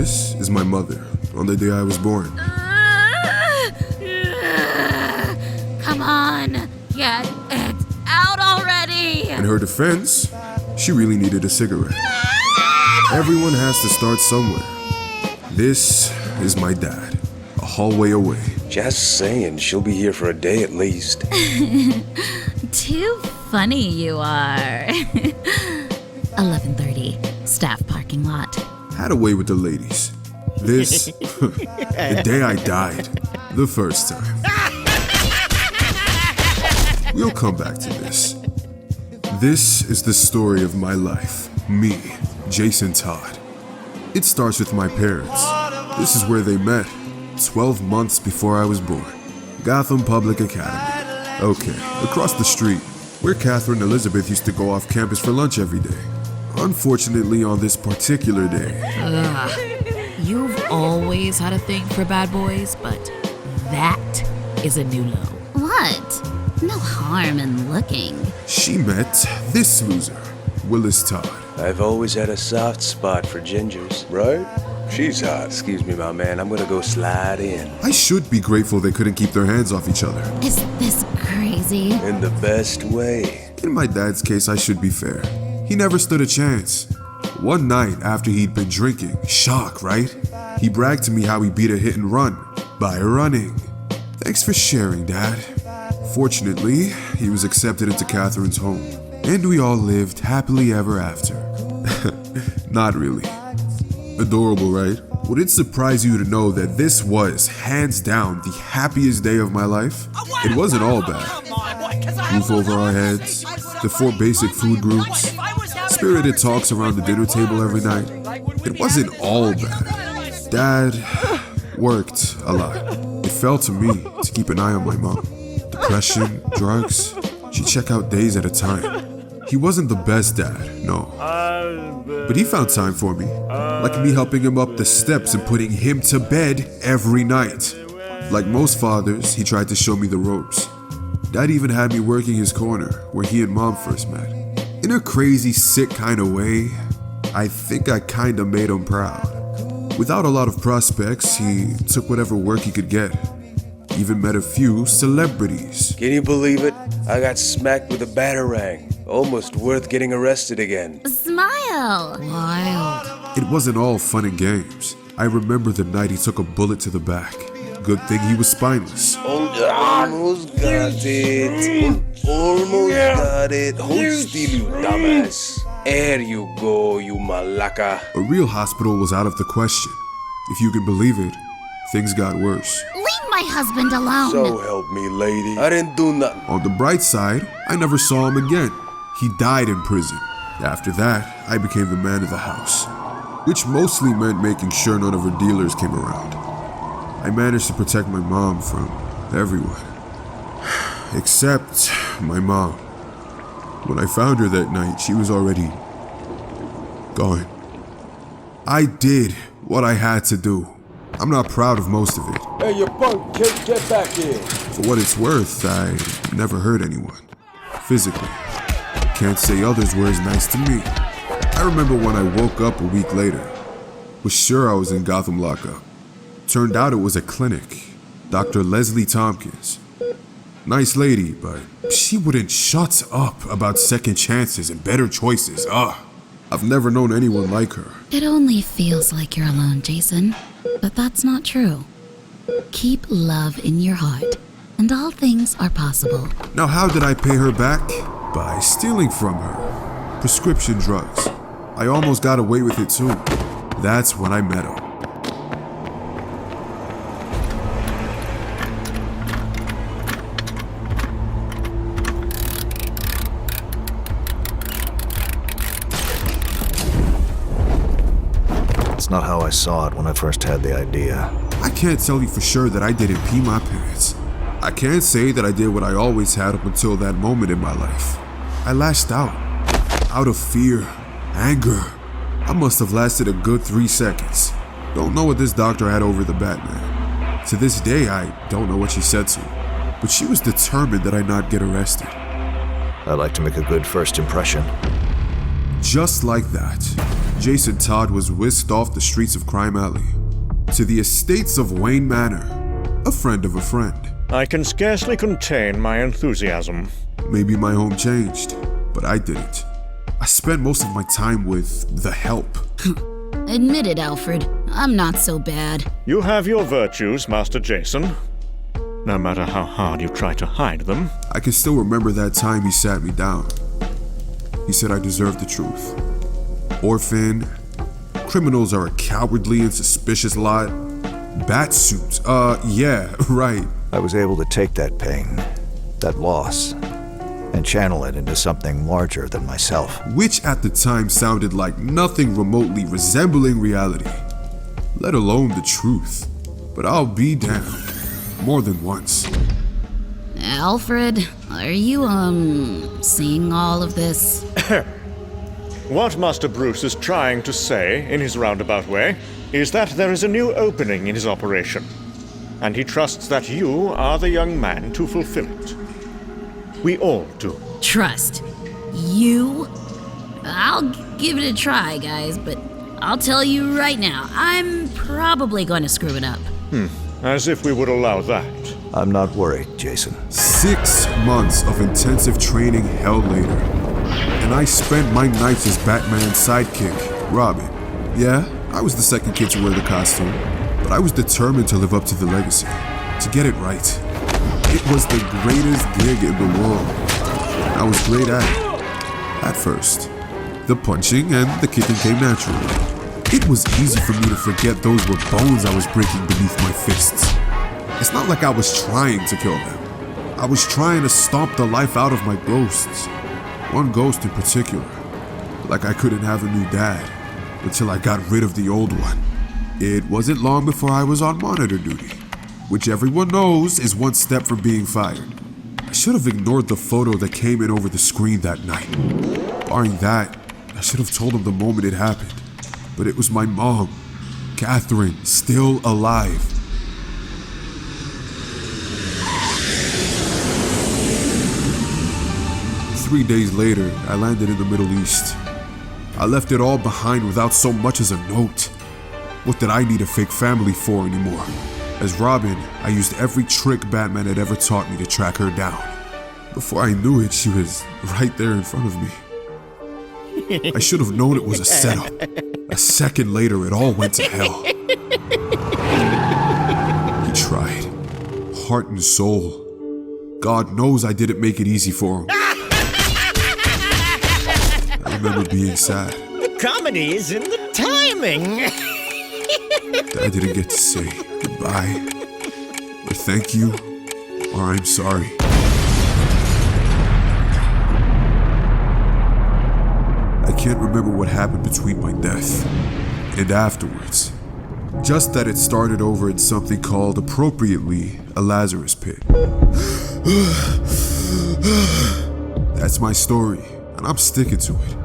This is my mother, on the day I was born. Come on, get it out already! In her defense, she really needed a cigarette. Everyone has to start somewhere. This is my dad, a hallway away. Just saying, she'll be here for a day at least. Too funny you are. 11:30, staff parking lot. Had a way with the ladies. This, the day I died, the first time. We'll come back to this. This is the story of my life. Me, Jason Todd. It starts with my parents. This is where they met, 12 months before I was born. Gotham Public Academy. Okay, across the street, where Catherine Elizabeth used to go off campus for lunch every day. Unfortunately, on this particular day... You've always had a thing for bad boys, but that is a new low. What? No harm in looking. She met this loser, Willis Todd. I've always had a soft spot for gingers, right? She's hot. Excuse me, my man. I'm gonna go slide in. I should be grateful they couldn't keep their hands off each other. Is this crazy? In the best way. In my dad's case, I should be fair. He never stood a chance. One night after he'd been drinking, shock, right? He bragged to me how he beat a hit and run by running. Thanks for sharing, Dad. Fortunately, he was accepted into Catherine's home, and we all lived happily ever after. Not really. Adorable, right? Would it surprise you to know that this was, hands down, the happiest day of my life? It wasn't all bad. Roof over our heads, the 4 basic food groups, spirited talks around the dinner table every night. It wasn't all bad. Dad worked a lot. It fell to me to keep an eye on my mom. Depression, drugs, she'd check out days at a time. He wasn't the best dad, no. But he found time for me. Like me helping him up the steps and putting him to bed every night. Like most fathers, he tried to show me the ropes. Dad even had me working his corner, where he and Mom first met. In a crazy, sick kind of way, I think I kinda made him proud. Without a lot of prospects, he took whatever work he could get. Even met a few celebrities. Can you believe it? I got smacked with a batarang. Almost worth getting arrested again. Smile! Wild. It wasn't all fun and games. I remember the night he took a bullet to the back. Good thing he was spineless. Almost got it. Almost got it. Hold still, you dumbass. There you go, you malaka. A real hospital was out of the question. If you can believe it, things got worse. Leave my husband alone! So help me, lady. I didn't do nothing. On the bright side, I never saw him again. He died in prison. After that, I became the man of the house, which mostly meant making sure none of her dealers came around. I managed to protect my mom from everyone. Except my mom. When I found her that night, she was already gone. I did what I had to do. I'm not proud of most of it. Hey, you punk kid, get back here. For what it's worth, I never hurt anyone. Physically. Can't say others were as nice to me. I remember when I woke up a week later. Was sure I was in Gotham lockup. Turned out it was a clinic. Dr. Leslie Thompkins. Nice lady, but she wouldn't shut up about second chances and better choices. I've never known anyone like her. It only feels like you're alone, Jason. But that's not true. Keep love in your heart, and all things are possible. Now, how did I pay her back? By stealing from her. Prescription drugs. I almost got away with it too. That's when I met him. It's not how I saw it when I first had the idea. I can't tell you for sure that I didn't pee my pants. I can't say that I did what I always had up until that moment in my life. I lashed out of fear, anger. I must have lasted a good 3 seconds. Don't know what this doctor had over the Batman. To this day, I don't know what she said to him, but she was determined that I not get arrested. I like to make a good first impression. Just like that, Jason Todd was whisked off the streets of Crime Alley to the estates of Wayne Manor, a friend of a friend. I can scarcely contain my enthusiasm. Maybe my home changed, but I didn't. I spent most of my time with the help. Admit it, Alfred. I'm not so bad. You have your virtues, Master Jason. No matter how hard you try to hide them. I can still remember that time he sat me down. He said I deserved the truth. Orphan, criminals are a cowardly and suspicious lot. Bat suits, yeah, right. I was able to take that pain, that loss, and channel it into something larger than myself. Which at the time sounded like nothing remotely resembling reality, let alone the truth. But I'll be damned, more than once. Alfred, are you, seeing all of this? What Master Bruce is trying to say, in his roundabout way, is that there is a new opening in his operation, and he trusts that you are the young man to fulfill it. We all do. Trust. You? I'll give it a try, guys, but I'll tell you right now, I'm probably going to screw it up. As if we would allow that. I'm not worried, Jason. 6 months of intensive training hell later, and I spent my nights as Batman's sidekick, Robin. Yeah, I was the second kid to wear the costume, but I was determined to live up to the legacy, to get it right. It was the greatest gig in the world. I was great at it. At first, the punching and the kicking came naturally. It was easy for me to forget those were bones I was breaking beneath my fists. It's not like I was trying to kill them. I was trying to stomp the life out of my ghosts. One ghost in particular. Like I couldn't have a new dad until I got rid of the old one. It wasn't long before I was on monitor duty, which everyone knows is one step from being fired. I should have ignored the photo that came in over the screen that night. Barring that, I should have told him the moment it happened. But it was my mom, Catherine, still alive. Three days later, I landed in the Middle East. I left it all behind without so much as a note. What did I need a fake family for anymore? As Robin, I used every trick Batman had ever taught me to track her down. Before I knew it, she was right there in front of me. I should have known it was a setup. A second later, it all went to hell. He tried. Heart and soul. God knows I didn't make it easy for him. I remember being sad. The comedy is in the timing. That I didn't get to say goodbye, or thank you, or I'm sorry. I can't remember what happened between my death and afterwards. Just that it started over in something called, appropriately, a Lazarus pit. That's my story, and I'm sticking to it.